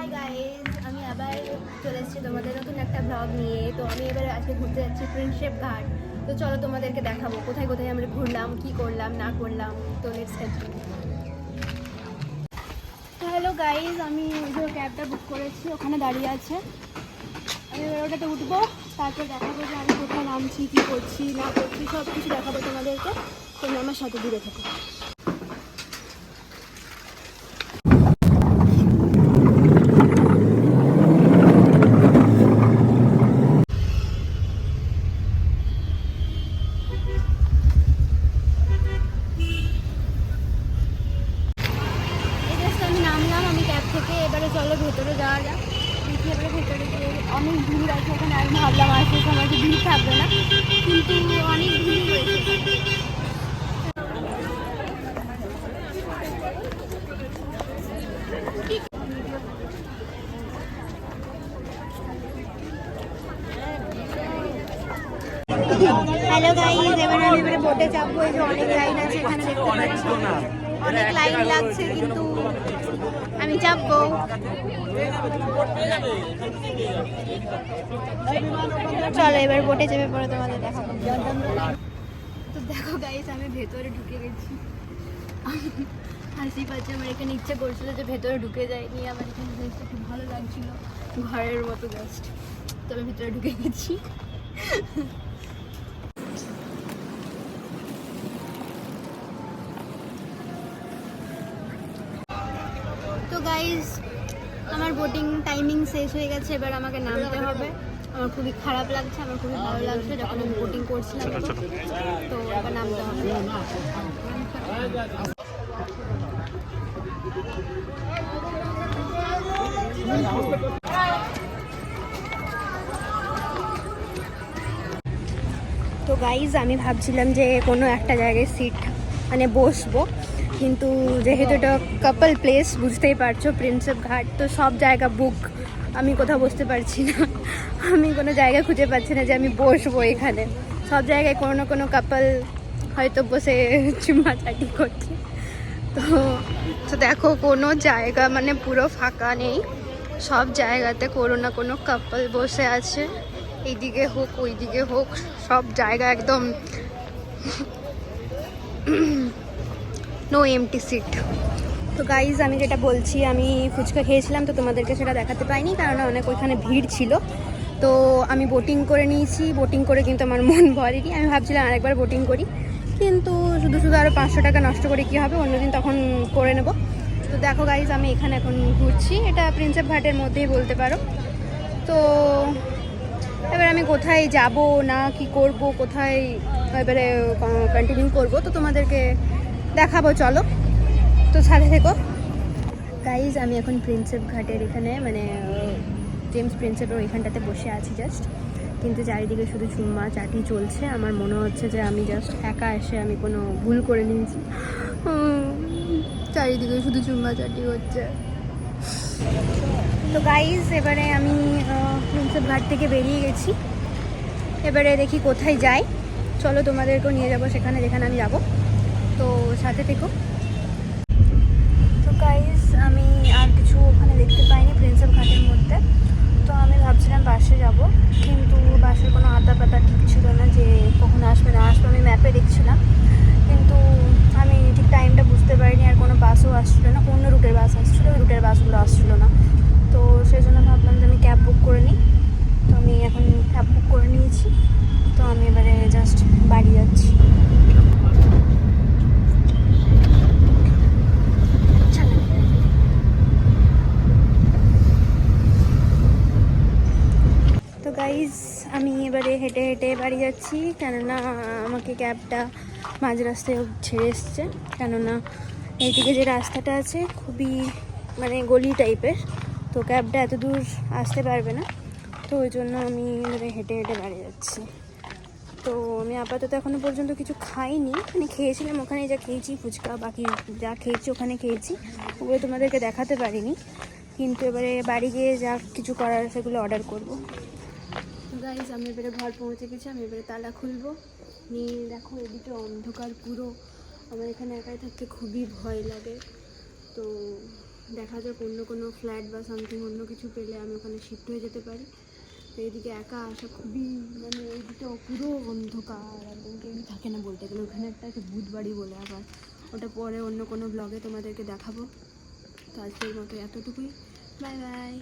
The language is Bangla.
হাই গাইজ, আমি আবার চলে এসেছি তোমাদের নতুন একটা ব্লগ নিয়ে। তো আমি এবারে আজকে ঘুরতে যাচ্ছি প্রিন্সেপ ঘাট। তো চলো তোমাদেরকে দেখাবো কোথায় কোথায় আমরা ঘুরলাম, কি করলাম না করলাম। তো লেটস কন্টিনিউ। তো হ্যালো গাইজ, আমি ওই যে ক্যাবটা বুক করেছি, ওখানে দাঁড়িয়ে আছে। আমি এবার ওটাতে উঠবো, তারপর দেখাবো যে আমি কোথায় নামছি, কী করছি না করছি, সব কিছু দেখাবো তোমাদেরকে। তোমরা আমার সাথে দূরে থাকো। থেকে এবারে চলো ভেতরে যাওয়া যাক। দেখি এবারে ভেতরে গিয়ে অনেক ভিড় আছে এখানে। আমি ভাবলাম আসলে সময় ভিড় থাকবে না, কিন্তু অনেক ভিড় রয়েছে। হ্যালো গাইস, এবার আমি এবারে বোটে চাপবো। এই যে অনেক লাইন আছে এখানে, দেখতে পাচ্ছি অনেক লাইন লাগছে, কিন্তু আমি চাপবো। চলো এবার বোটে চেপে পড়ে তোমাদের দেখাবো। তো দেখো গাইস, আমি ভেতরে ঢুকে গেছি। হাসি পাচ্ছে, আমার এখানে ইচ্ছে করছিল যে ভেতরে ঢুকে যায়নি। আমার এখানে জিনিসটা খুব ভালো লাগছিল, ঘরের মতো জাস্ট। তো আমি ভেতরে ঢুকে গেছি। তো গাইজ, আমার বোটিং টাইমিং শেষ হয়ে গেছে, এবার আমাকে নামতে হবে। আমার খুবই খারাপ লাগছে, আমার খুবই ভালো লাগছে যখন আমি বোটিং করছিলাম। তো এবার নামতে হবে। তো গাইজ, আমি ভাবছিলাম যে কোনো একটা জায়গায় সিট মানে বসবো, কিন্তু যেহেতু এটা কাপল প্লেস, বুঝতেই পারছো প্রিন্সেপ ঘাট, তো সব জায়গা বুক। আমি কোথাও বসতে পারছি না, আমি কোনো জায়গা খুঁজে পাচ্ছি না যে আমি বসবো এখানে। সব জায়গায় কোনো না কোনো কাপল হয়তো বসে চুমাচাটি করছে। তো তো দেখো, কোনো জায়গা মানে পুরো ফাঁকা নেই, সব জায়গাতে কোনো না কোনো কাপল বসে আছে। এইদিকে হোক ওইদিকে হোক, সব জায়গা একদম নো এমটি সিট। তো গাইজ, আমি যেটা বলছি, আমি ফুচকা খেয়েছিলাম, তো তোমাদেরকে সেটা দেখাতে পাইনি কারণ অনেক ওইখানে ভিড় ছিল। তো আমি বোটিং করে নিয়েছি, বোটিং করে কিন্তু আমার মন ভরেনি। আমি ভাবছিলাম আরেকবার বোটিং করি, কিন্তু শুধু শুধু আরও 500 টাকা নষ্ট করে কী হবে, অন্যদিন তখন করে নেব। তো দেখো গাইজ, আমি এখানে এখন ঘুরছি, এটা প্রিন্সেপ ঘাটের মধ্যেই বলতে পারো। তো এবার আমি কোথায় যাব না কি করব, কোথায় এবারে কন্টিনিউ করব, তো তোমাদেরকে দেখাবো, চলো। তো সাথে থেকো গাইজ। আমি এখন প্রিন্সেপ ঘাটের এখানে মানে জেমস প্রিন্সেপের ওইখানটাতে বসে আছি জাস্ট, কিন্তু চারিদিকে শুধু চুম্মা চাটি চলছে। আমার মনে হচ্ছে যে আমি জাস্ট একা এসে আমি কোনো ভুল করে নিয়েছি। চারিদিকে শুধু চুম্মা চাটি হচ্ছে। তো গাইজ, এবারে আমি প্রিন্সেপ ঘাট থেকে বেরিয়ে গেছি, এবারে দেখি কোথায় যাই। চলো তোমাদেরকেও নিয়ে যাব সেখানে যেখানে আমি যাব, তো সাথে থেকো। তো গাইজ, আমি আর কিছু ওখানে দেখতে পাইনি প্রিন্সেপ ঘাটের মধ্যে। তো আমি ভাবছিলাম বাসে যাব, কিন্তু বাসের কোনো আতা পাতা ঠিক ছিল না যে কখন আসবে না আসবে। আমি ম্যাপে দেখছিলাম, কিন্তু আমি ঠিক টাইমটা বুঝতে পারিনি। আর কোনো বাসও আসছিলো না, অন্য রুটের বাস আসছিলো, ওই রুটের বাসগুলো আসছিলো না। তো সেই জন্য ভাবলাম যে আমি ক্যাব বুক করে নিই। তো আমি এখন ক্যাব বুক করে নিয়েছি, তো আমি এবারে জাস্ট বাড়ি যাচ্ছি। তো গাইজ, আমি এবারে হেঁটে হেঁটে বাড়ি যাচ্ছি, কেননা আমাকে ক্যাবটা মাঝ রাস্তায় ছেড়ে এসছে। কেননা এইদিকে যে রাস্তাটা আছে খুবই মানে গলি টাইপের, তো ক্যাবটা এত দূর আসতে পারবে না। তো ওই জন্য আমি এবারে হেঁটে হেঁটে বাড়ি যাচ্ছি। তো আমি আপাতত এখনও পর্যন্ত কিছু খাইনি, মানে খেয়েছিলাম ওখানে যা খেয়েছি ফুচকা, বাকি যা খেয়েছি ওখানে খেয়েছি, ওগুলো তোমাদেরকে দেখাতে পারিনি। কিন্তু এবারে বাড়ি গিয়ে যা কিছু করার সেগুলো অর্ডার করবো। গাইজ, আমি এবারে ঘর পৌঁছে গেছি, আমি এবারে তালা খুলবো। নিয়ে দেখো এদিকে অন্ধকার পুরো, আমার এখানে একাই থাকতে খুবই ভয় লাগে। তো দেখা যাক অন্য কোনো ফ্ল্যাট বা সামথিং অন্য কিছু পেলে আমি ওখানে শিফট হয়ে যেতে পারি। তো এইদিকে একা আসা খুবই মানে এইদিকে পুরো অন্ধকার, একদম কেউই থাকে না বলতে গেলে। ওখানে একটা আছে ভূত বাড়ি বলে, আবার ওটা পরে অন্য কোনো ব্লগে তোমাদেরকে দেখাবো। তো আজকের মতো এতটুকুই, বাই বাই।